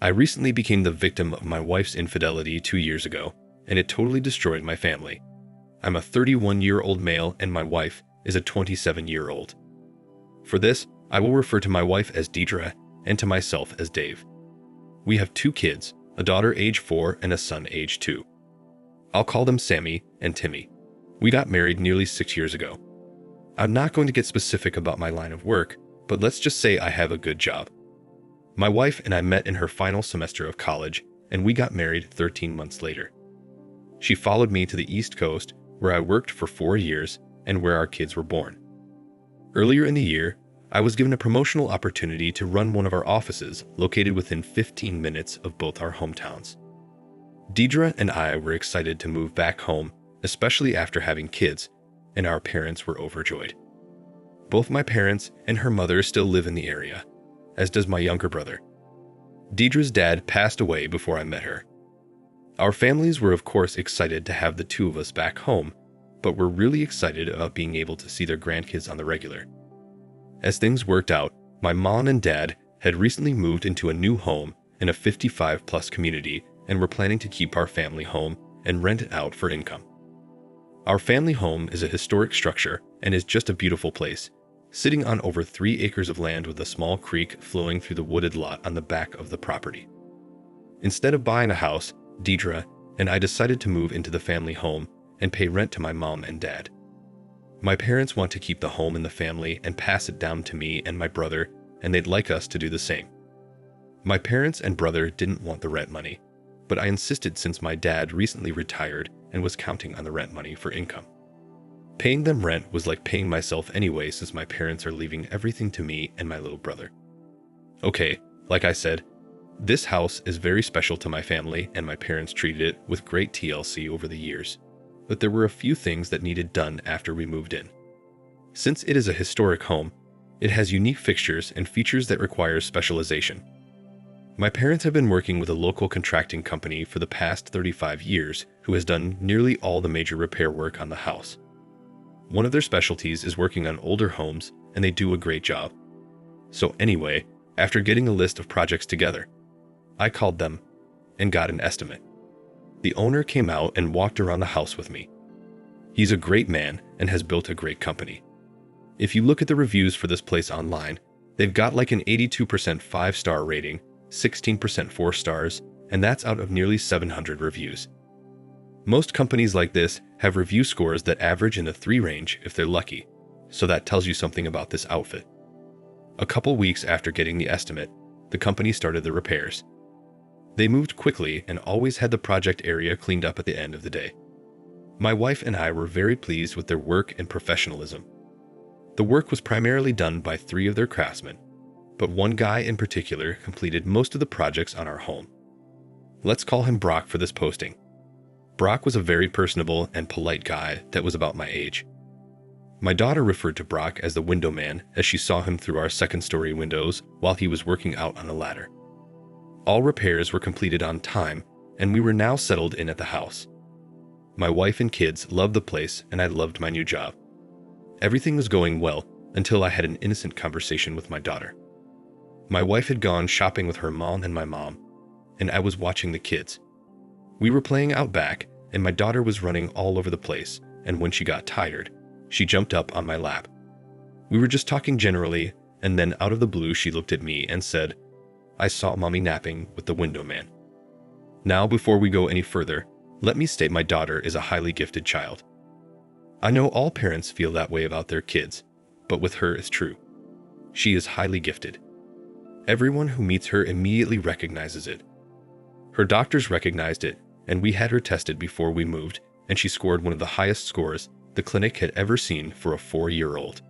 I recently became the victim of my wife's infidelity 2 years ago, and it totally destroyed my family. I'm a 31-year-old male and my wife is a 27-year-old. For this, I will refer to my wife as Deidre and to myself as Dave. We have 2 kids, a daughter age 4 and a son age 2. I'll call them Sammy and Timmy. We got married nearly 6 years ago. I'm not going to get specific about my line of work, but let's just say I have a good job. My wife and I met in her final semester of college, and we got married 13 months later. She followed me to the East Coast, where I worked for 4 years and where our kids were born. Earlier in the year, I was given a promotional opportunity to run one of our offices located within 15 minutes of both our hometowns. Deidre and I were excited to move back home, especially after having kids, and our parents were overjoyed. Both my parents and her mother still live in the area, as does my younger brother. Deidre's dad passed away before I met her. Our families were of course excited to have the 2 of us back home, but were really excited about being able to see their grandkids on the regular. As things worked out, my mom and dad had recently moved into a new home in a 55-plus community and were planning to keep our family home and rent it out for income. Our family home is a historic structure and is just a beautiful place, sitting on over 3 acres of land with a small creek flowing through the wooded lot on the back of the property. Instead of buying a house, Deidre and I decided to move into the family home and pay rent to my mom and dad. My parents want to keep the home in the family and pass it down to me and my brother, and they'd like us to do the same. My parents and brother didn't want the rent money, but I insisted since my dad recently retired and was counting on the rent money for income. Paying them rent was like paying myself anyway since my parents are leaving everything to me and my little brother. Okay, like I said, this house is very special to my family and my parents treated it with great TLC over the years, but there were a few things that needed done after we moved in. Since it is a historic home, it has unique fixtures and features that require specialization. My parents have been working with a local contracting company for the past 35 years who has done nearly all the major repair work on the house. One of their specialties is working on older homes, and they do a great job. So anyway, after getting a list of projects together, I called them and got an estimate. The owner came out and walked around the house with me. He's a great man and has built a great company. If you look at the reviews for this place online, they've got like an 82% 5-star rating, 16% 4 stars, and that's out of nearly 700 reviews. Most companies like this have review scores that average in the 3 range if they're lucky, so that tells you something about this outfit. A couple weeks after getting the estimate, the company started the repairs. They moved quickly and always had the project area cleaned up at the end of the day. My wife and I were very pleased with their work and professionalism. The work was primarily done by 3 of their craftsmen, but one guy in particular completed most of the projects on our home. Let's call him Brock for this posting. Brock was a very personable and polite guy that was about my age. My daughter referred to Brock as the window man as she saw him through our second-story windows while he was working out on a ladder. All repairs were completed on time, and we were now settled in at the house. My wife and kids loved the place, and I loved my new job. Everything was going well until I had an innocent conversation with my daughter. My wife had gone shopping with her mom and my mom, and I was watching the kids. We were playing out back, and my daughter was running all over the place, and when she got tired, she jumped up on my lap. We were just talking generally, and then out of the blue she looked at me and said, "I saw Mommy napping with the window man." Now, before we go any further, let me state my daughter is a highly gifted child. I know all parents feel that way about their kids, but with her it's true. She is highly gifted. Everyone who meets her immediately recognizes it. Her doctors recognized it, and we had her tested before we moved, and she scored one of the highest scores the clinic had ever seen for a 4-year-old.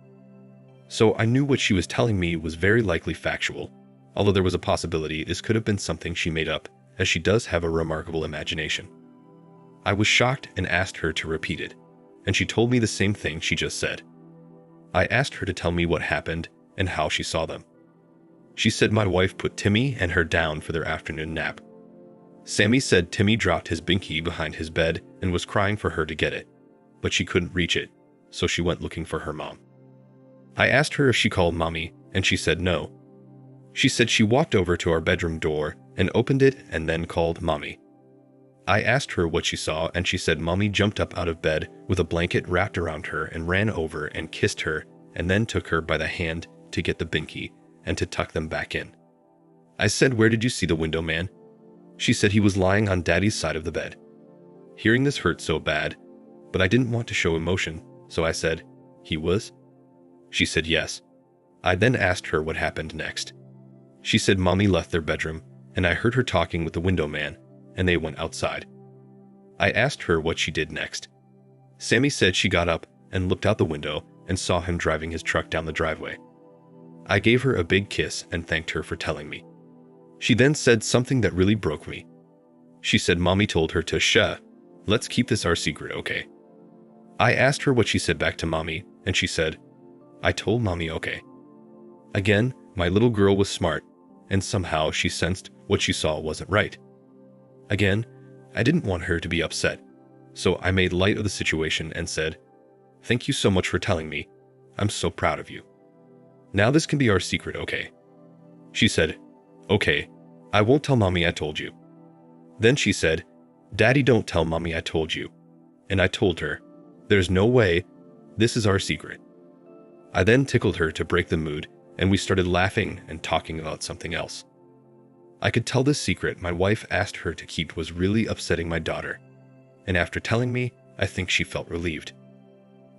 So I knew what she was telling me was very likely factual, although there was a possibility this could have been something she made up, as she does have a remarkable imagination. I was shocked and asked her to repeat it, and she told me the same thing she just said. I asked her to tell me what happened and how she saw them. She said my wife put Timmy and her down for their afternoon nap. Sammy said Timmy dropped his binky behind his bed and was crying for her to get it, but she couldn't reach it, so she went looking for her mom. I asked her if she called Mommy, and she said no. She said she walked over to our bedroom door and opened it and then called Mommy. I asked her what she saw, and she said Mommy jumped up out of bed with a blanket wrapped around her and ran over and kissed her and then took her by the hand to get the binky and to tuck them back in. I said, "Where did you see the window man?" She said he was lying on Daddy's side of the bed. Hearing this hurt so bad, but I didn't want to show emotion, so I said, "He was?" She said yes. I then asked her what happened next. She said Mommy left their bedroom, and I heard her talking with the window man, and they went outside. I asked her what she did next. Sammy said she got up and looked out the window and saw him driving his truck down the driveway. I gave her a big kiss and thanked her for telling me. She then said something that really broke me. She said Mommy told her to shh, let's keep this our secret, okay? I asked her what she said back to Mommy, and she said, I told Mommy okay. Again, my little girl was smart, and somehow she sensed what she saw wasn't right. Again, I didn't want her to be upset, so I made light of the situation and said, "Thank you so much for telling me. I'm so proud of you. Now this can be our secret, okay?" She said, "Okay, I won't tell Mommy I told you." Then she said, "Daddy, don't tell Mommy I told you." And I told her, "There's no way, this is our secret." I then tickled her to break the mood, and we started laughing and talking about something else. I could tell this secret my wife asked her to keep was really upsetting my daughter, and after telling me, I think she felt relieved.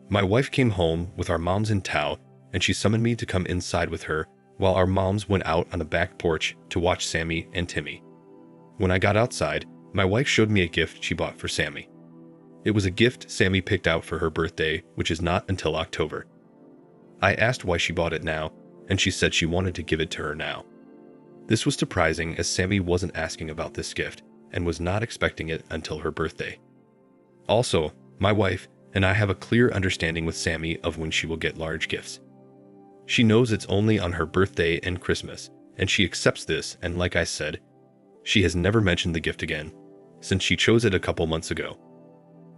My wife came home with our moms in tow, and she summoned me to come inside with her while our moms went out on the back porch to watch Sammy and Timmy. When I got outside, my wife showed me a gift she bought for Sammy. It was a gift Sammy picked out for her birthday, which is not until October. I asked why she bought it now, and she said she wanted to give it to her now. This was surprising as Sammy wasn't asking about this gift and was not expecting it until her birthday. Also, my wife and I have a clear understanding with Sammy of when she will get large gifts. She knows it's only on her birthday and Christmas, and she accepts this, and like I said, she has never mentioned the gift again, since she chose it a couple months ago.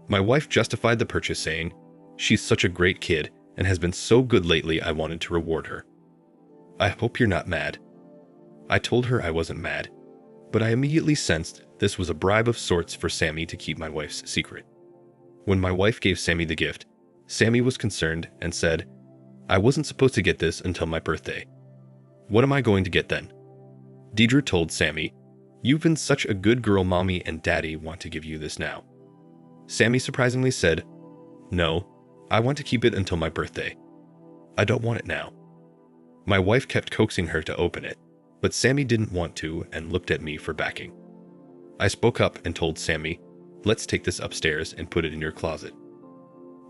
My wife justified the purchase saying, "She's such a great kid and has been so good lately, I wanted to reward her." I hope you're not mad. I told her I wasn't mad, but I immediately sensed this was a bribe of sorts for Sammy to keep my wife's secret. When my wife gave Sammy the gift, Sammy was concerned and said, "I wasn't supposed to get this until my birthday. What am I going to get then?" Deidre told Sammy, "You've been such a good girl, Mommy and Daddy want to give you this now." Sammy surprisingly said, "No, I want to keep it until my birthday. I don't want it now." My wife kept coaxing her to open it, but Sammy didn't want to and looked at me for backing. I spoke up and told Sammy, "Let's take this upstairs and put it in your closet."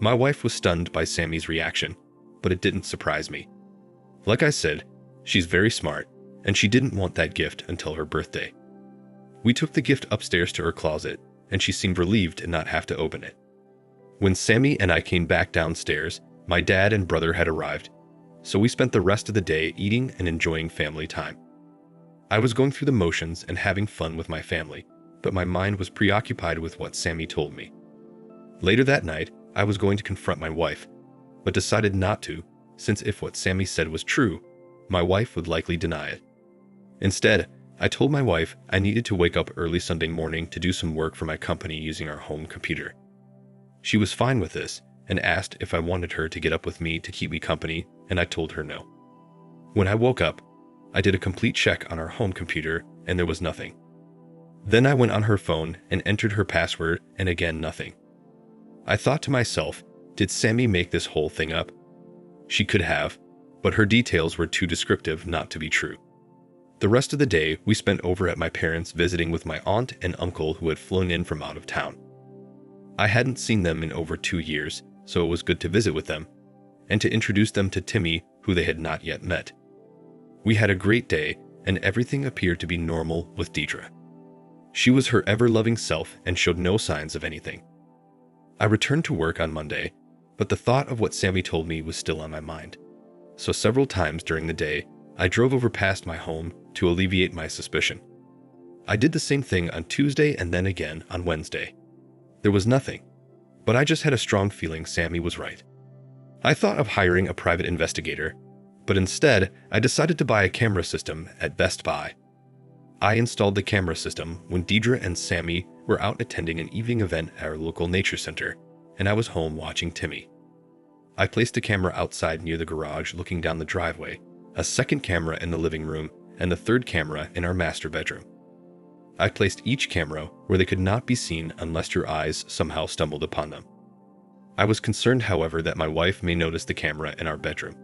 My wife was stunned by Sammy's reaction, but it didn't surprise me. Like I said, she's very smart, and she didn't want that gift until her birthday. We took the gift upstairs to her closet, and she seemed relieved to not have to open it. When Sammy and I came back downstairs, my dad and brother had arrived, so we spent the rest of the day eating and enjoying family time. I was going through the motions and having fun with my family, but my mind was preoccupied with what Sammy told me. Later that night, I was going to confront my wife, but decided not to, since if what Sammy said was true, my wife would likely deny it. Instead, I told my wife I needed to wake up early Sunday morning to do some work for my company using our home computer. She was fine with this and asked if I wanted her to get up with me to keep me company, and I told her no. When I woke up, I did a complete check on our home computer and there was nothing. Then I went on her phone and entered her password, and again nothing. I thought to myself, did Sammy make this whole thing up? She could have, but her details were too descriptive not to be true. The rest of the day we spent over at my parents' visiting with my aunt and uncle who had flown in from out of town. I hadn't seen them in over 2 years, so it was good to visit with them, and to introduce them to Timmy, who they had not yet met. We had a great day, and everything appeared to be normal with Deidre. She was her ever-loving self and showed no signs of anything. I returned to work on Monday, but the thought of what Sammy told me was still on my mind. So several times during the day, I drove over past my home to alleviate my suspicion. I did the same thing on Tuesday and then again on Wednesday. There was nothing, but I just had a strong feeling Sammy was right. I thought of hiring a private investigator, but instead I decided to buy a camera system at Best Buy. I installed the camera system when Deidre and Sammy were out attending an evening event at our local nature center, and I was home watching Timmy. I placed a camera outside near the garage looking down the driveway, a second camera in the living room, and the third camera in our master bedroom. I placed each camera where they could not be seen unless your eyes somehow stumbled upon them. I was concerned, however, that my wife may notice the camera in our bedroom.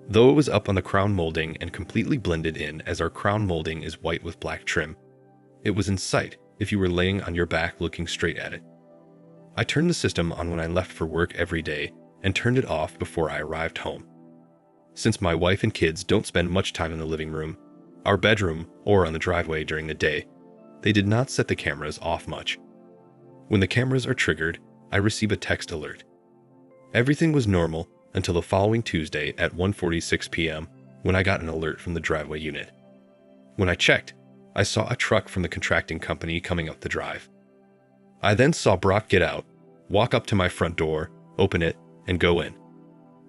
Though it was up on the crown molding and completely blended in, as our crown molding is white with black trim, it was in sight if you were laying on your back looking straight at it. I turned the system on when I left for work every day and turned it off before I arrived home. Since my wife and kids don't spend much time in the living room, our bedroom, or on the driveway during the day, they did not set the cameras off much. When the cameras are triggered, I receive a text alert. Everything was normal until the following Tuesday at 1:46 p.m. when I got an alert from the driveway unit. When I checked, I saw a truck from the contracting company coming up the drive. I then saw Brock get out, walk up to my front door, open it, and go in.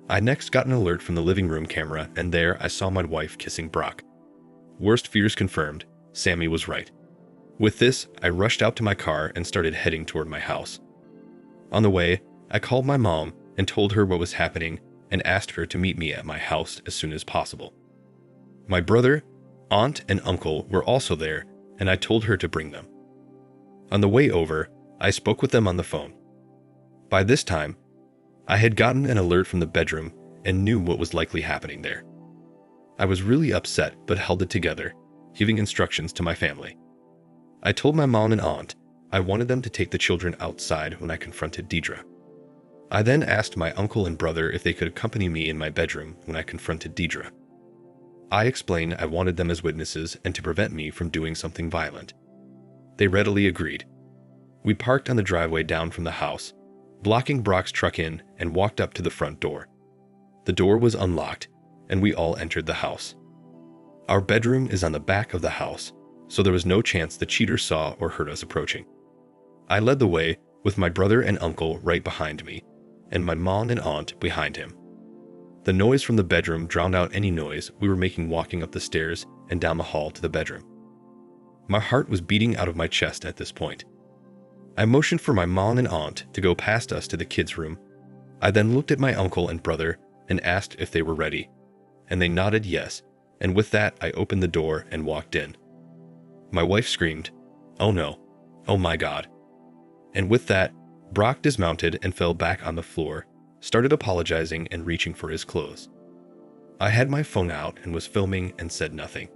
I next got an alert from the living room camera, and there I saw my wife kissing Brock. Worst fears confirmed, Sammy was right. With this, I rushed out to my car and started heading toward my house. On the way, I called my mom and told her what was happening and asked her to meet me at my house as soon as possible. My brother, aunt, and uncle were also there, and I told her to bring them. On the way over, I spoke with them on the phone. By this time, I had gotten an alert from the bedroom and knew what was likely happening there. I was really upset but held it together, giving instructions to my family. I told my mom and aunt I wanted them to take the children outside when I confronted Deidre. I then asked my uncle and brother if they could accompany me in my bedroom when I confronted Deidre. I explained I wanted them as witnesses and to prevent me from doing something violent. They readily agreed. We parked on the driveway down from the house, blocking Brock's truck in, and walked up to the front door. The door was unlocked, and we all entered the house. Our bedroom is on the back of the house, so there was no chance the cheater saw or heard us approaching. I led the way with my brother and uncle right behind me, and my mom and aunt behind him. The noise from the bedroom drowned out any noise we were making walking up the stairs and down the hall to the bedroom. My heart was beating out of my chest at this point. I motioned for my mom and aunt to go past us to the kids' room. I then looked at my uncle and brother and asked if they were ready, and they nodded yes, and with that I opened the door and walked in. My wife screamed, "Oh no, oh my God." And with that, Brock dismounted and fell back on the floor, started apologizing and reaching for his clothes. I had my phone out and was filming and said nothing.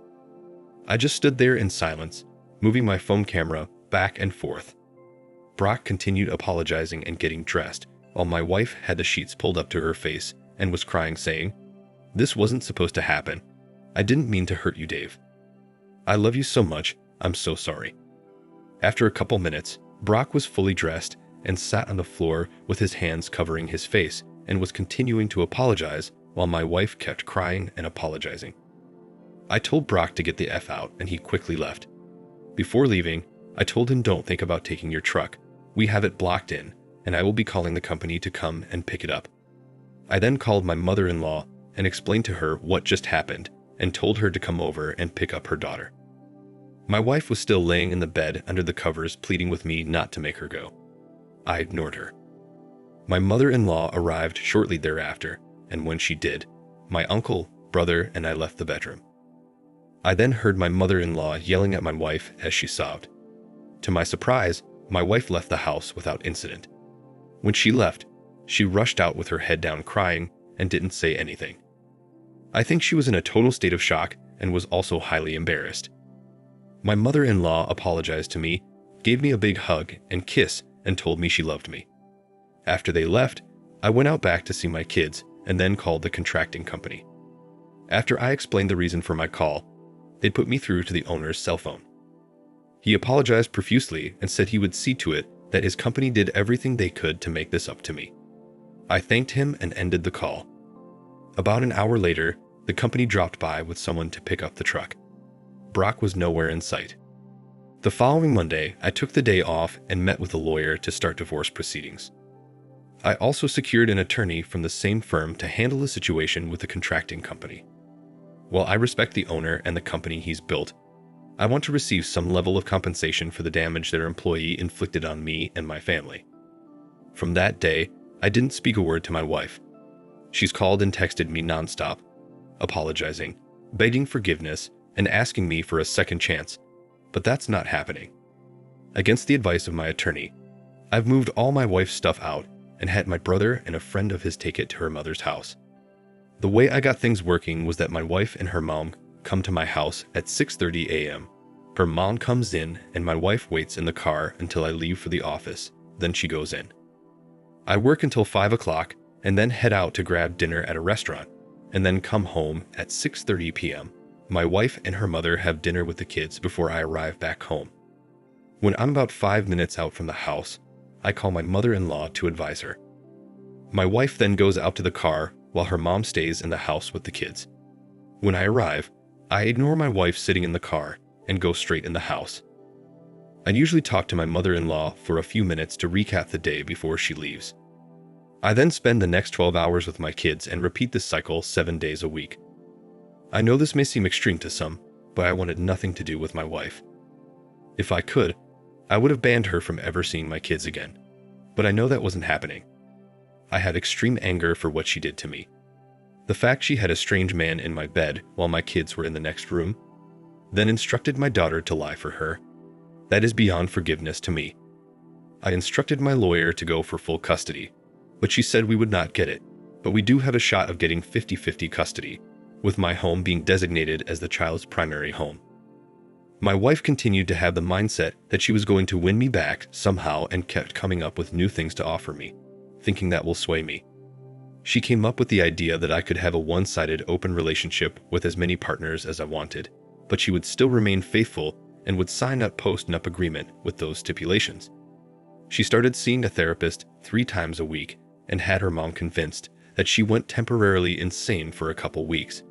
I just stood there in silence, moving my phone camera back and forth. Brock continued apologizing and getting dressed, while my wife had the sheets pulled up to her face and was crying, saying, "This wasn't supposed to happen. I didn't mean to hurt you, Dave. I love you so much, I'm so sorry." After a couple minutes, Brock was fully dressed and sat on the floor with his hands covering his face and was continuing to apologize while my wife kept crying and apologizing. I told Brock to get the F out and he quickly left. Before leaving, I told him, "Don't think about taking your truck. We have it blocked in, and I will be calling the company to come and pick it up." I then called my mother-in-law and explained to her what just happened and told her to come over and pick up her daughter. My wife was still laying in the bed under the covers, pleading with me not to make her go. I ignored her. My mother-in-law arrived shortly thereafter, and when she did, my uncle, brother, and I left the bedroom. I then heard my mother-in-law yelling at my wife as she sobbed. To my surprise, my wife left the house without incident. When she left, she rushed out with her head down crying and didn't say anything. I think she was in a total state of shock and was also highly embarrassed. My mother-in-law apologized to me, gave me a big hug and kiss, and told me she loved me. After they left, I went out back to see my kids and then called the contracting company. After I explained the reason for my call, they put me through to the owner's cell phone. He apologized profusely and said he would see to it that his company did everything they could to make this up to me. I thanked him and ended the call. About an hour later, the company dropped by with someone to pick up the truck. Brock was nowhere in sight. The following Monday, I took the day off and met with a lawyer to start divorce proceedings. I also secured an attorney from the same firm to handle the situation with the contracting company. While I respect the owner and the company he's built, I want to receive some level of compensation for the damage their employee inflicted on me and my family. From that day, I didn't speak a word to my wife. She's called and texted me nonstop, apologizing, begging forgiveness, and asking me for a second chance, but that's not happening. Against the advice of my attorney, I've moved all my wife's stuff out and had my brother and a friend of his take it to her mother's house. The way I got things working was that my wife and her mom come to my house at 6:30 a.m. Her mom comes in and my wife waits in the car until I leave for the office, then she goes in. I work until 5 o'clock and then head out to grab dinner at a restaurant, and then come home at 6:30 p.m. My wife and her mother have dinner with the kids before I arrive back home. When I'm about 5 minutes out from the house, I call my mother-in-law to advise her. My wife then goes out to the car while her mom stays in the house with the kids. When I arrive, I ignore my wife sitting in the car and go straight in the house. I usually talk to my mother-in-law for a few minutes to recap the day before she leaves. I then spend the next 12 hours with my kids and repeat this cycle 7 days a week. I know this may seem extreme to some, but I wanted nothing to do with my wife. If I could, I would have banned her from ever seeing my kids again, but I know that wasn't happening. I had extreme anger for what she did to me. The fact she had a strange man in my bed while my kids were in the next room, then instructed my daughter to lie for her, that is beyond forgiveness to me. I instructed my lawyer to go for full custody, but she said we would not get it, but we do have a shot of getting 50-50 custody, with my home being designated as the child's primary home. My wife continued to have the mindset that she was going to win me back somehow and kept coming up with new things to offer me, thinking that will sway me. She came up with the idea that I could have a one-sided open relationship with as many partners as I wanted, but she would still remain faithful and would sign a post-nup agreement with those stipulations. She started seeing a therapist 3 times a week and had her mom convinced that she went temporarily insane for a couple weeks,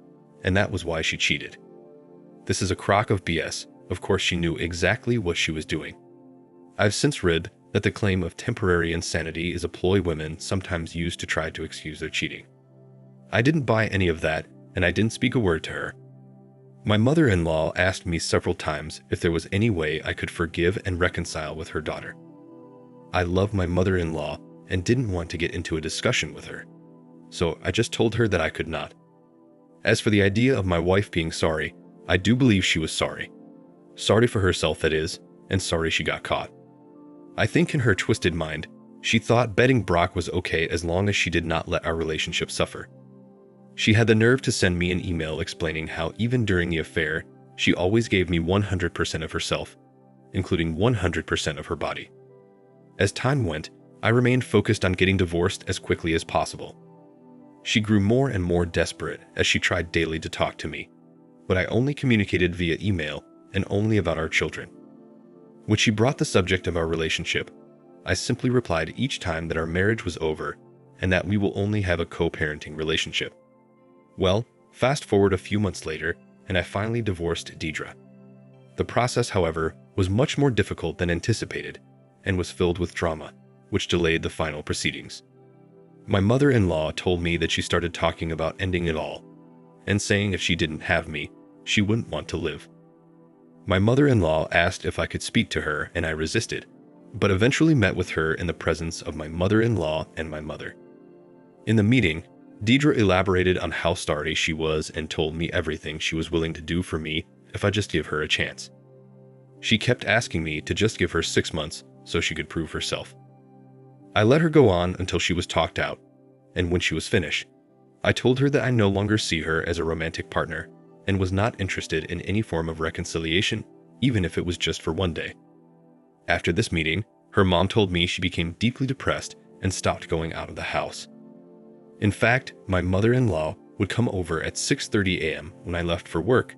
and that was why she cheated. This is a crock of BS. Of course, she knew exactly what she was doing. I've since read that the claim of temporary insanity is a ploy women sometimes use to try to excuse their cheating. I didn't buy any of that, and I didn't speak a word to her. My mother-in-law asked me several times if there was any way I could forgive and reconcile with her daughter. I love my mother-in-law and didn't want to get into a discussion with her, so I just told her that I could not. As for the idea of my wife being sorry, I do believe she was sorry. Sorry for herself, that is, and sorry she got caught. I think in her twisted mind, she thought betting Brock was okay as long as she did not let our relationship suffer. She had the nerve to send me an email explaining how even during the affair, she always gave me 100% of herself, including 100% of her body. As time went, I remained focused on getting divorced as quickly as possible. She grew more and more desperate as she tried daily to talk to me, but I only communicated via email and only about our children. When she brought the subject of our relationship, I simply replied each time that our marriage was over and that we will only have a co-parenting relationship. Well, fast forward a few months later, and I finally divorced Deidre. The process, however, was much more difficult than anticipated and was filled with drama, which delayed the final proceedings. My mother-in-law told me that she started talking about ending it all and saying if she didn't have me, she wouldn't want to live. My mother-in-law asked if I could speak to her, and I resisted, but eventually met with her in the presence of my mother-in-law and my mother. In the meeting, Deidre elaborated on how sorry she was and told me everything she was willing to do for me if I just give her a chance. She kept asking me to just give her 6 months so she could prove herself. I let her go on until she was talked out, and when she was finished, I told her that I no longer see her as a romantic partner and was not interested in any form of reconciliation, even if it was just for one day. After this meeting, her mom told me she became deeply depressed and stopped going out of the house. In fact, my mother-in-law would come over at 6:30 a.m. when I left for work.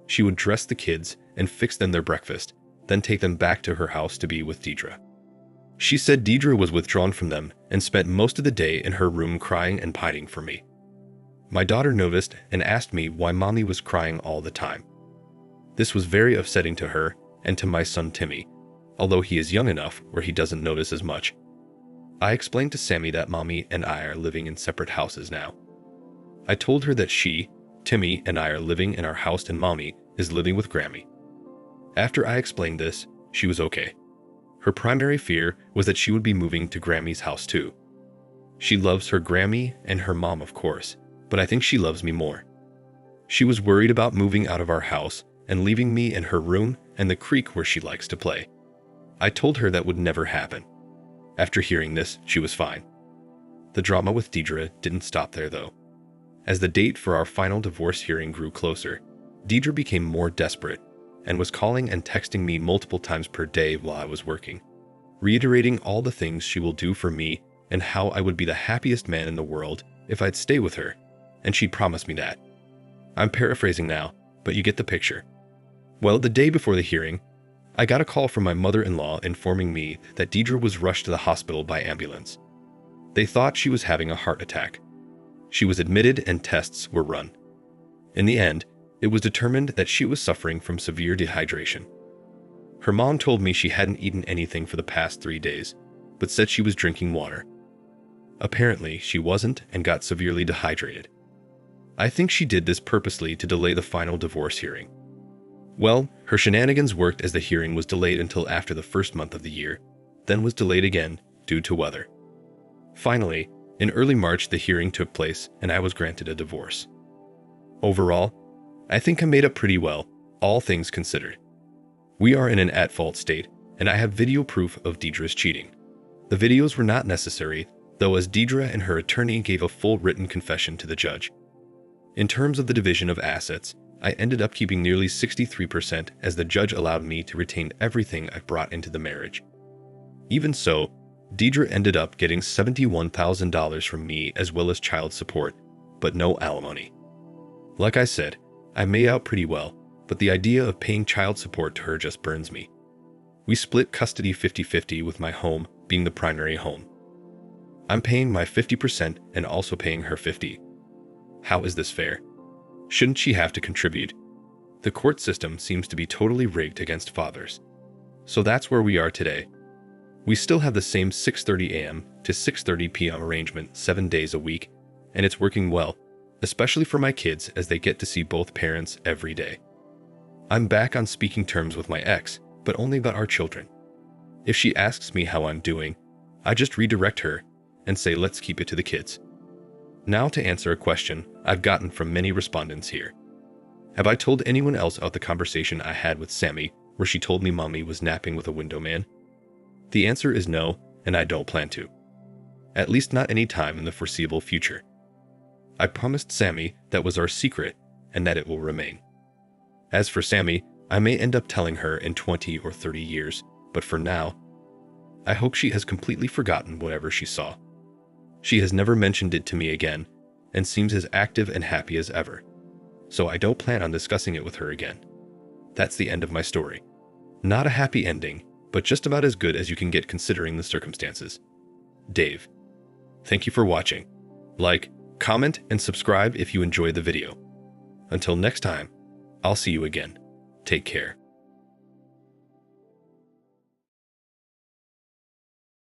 She would dress the kids and fix them their breakfast, then take them back to her house to be with Deidre. She said Deidre was withdrawn from them and spent most of the day in her room crying and pining for me. My daughter noticed and asked me why mommy was crying all the time. This was very upsetting to her and to my son Timmy, although he is young enough where he doesn't notice as much. I explained to Sammy that mommy and I are living in separate houses now. I told her that she, Timmy, and I are living in our house and mommy is living with Grammy. After I explained this, she was okay. Her primary fear was that she would be moving to Grammy's house too. She loves her Grammy and her mom, of course, but I think she loves me more. She was worried about moving out of our house and leaving me in her room and the creek where she likes to play. I told her that would never happen. After hearing this, she was fine. The drama with Deidre didn't stop there though. As the date for our final divorce hearing grew closer, Deidre became more desperate and was calling and texting me multiple times per day while I was working, reiterating all the things she will do for me and how I would be the happiest man in the world if I'd stay with her, and she'd promised me that. I'm paraphrasing now, but you get the picture. Well, the day before the hearing, I got a call from my mother-in-law informing me that Deidre was rushed to the hospital by ambulance. They thought she was having a heart attack. She was admitted and tests were run. In the end, it was determined that she was suffering from severe dehydration. Her mom told me she hadn't eaten anything for the past 3 days, but said she was drinking water. Apparently, she wasn't and got severely dehydrated. I think she did this purposely to delay the final divorce hearing. Well, her shenanigans worked as the hearing was delayed until after the first month of the year, then was delayed again due to weather. Finally, in early March, the hearing took place and I was granted a divorce. Overall, I think I made up pretty well, all things considered. We are in an at-fault state, and I have video proof of Deidre's cheating. The videos were not necessary, though, as Deidre and her attorney gave a full written confession to the judge. In terms of the division of assets, I ended up keeping nearly 63% as the judge allowed me to retain everything I brought into the marriage. Even so, Deidre ended up getting $71,000 from me as well as child support, but no alimony. Like I said, I made out pretty well, but the idea of paying child support to her just burns me. We split custody 50-50 with my home being the primary home. I'm paying my 50% and also paying her 50%. How is this fair? Shouldn't she have to contribute? The court system seems to be totally rigged against fathers. So that's where we are today. We still have the same 6:30 a.m. to 6:30 p.m. arrangement 7 days a week, and it's working well, especially for my kids as they get to see both parents every day. I'm back on speaking terms with my ex, but only about our children. If she asks me how I'm doing, I just redirect her and say let's keep it to the kids. Now to answer a question I've gotten from many respondents here. Have I told anyone else about the conversation I had with Sammy where she told me mommy was napping with a window man? The answer is no, and I don't plan to. At least not any time in the foreseeable future. I promised Sammy that was our secret and that it will remain. As for Sammy, I may end up telling her in 20 or 30 years, but for now, I hope she has completely forgotten whatever she saw. She has never mentioned it to me again and seems as active and happy as ever, so I don't plan on discussing it with her again. That's the end of my story. Not a happy ending, but just about as good as you can get considering the circumstances. Dave. Thank you for watching. Like, comment, and subscribe if you enjoyed the video. Until next time, I'll see you again. Take care.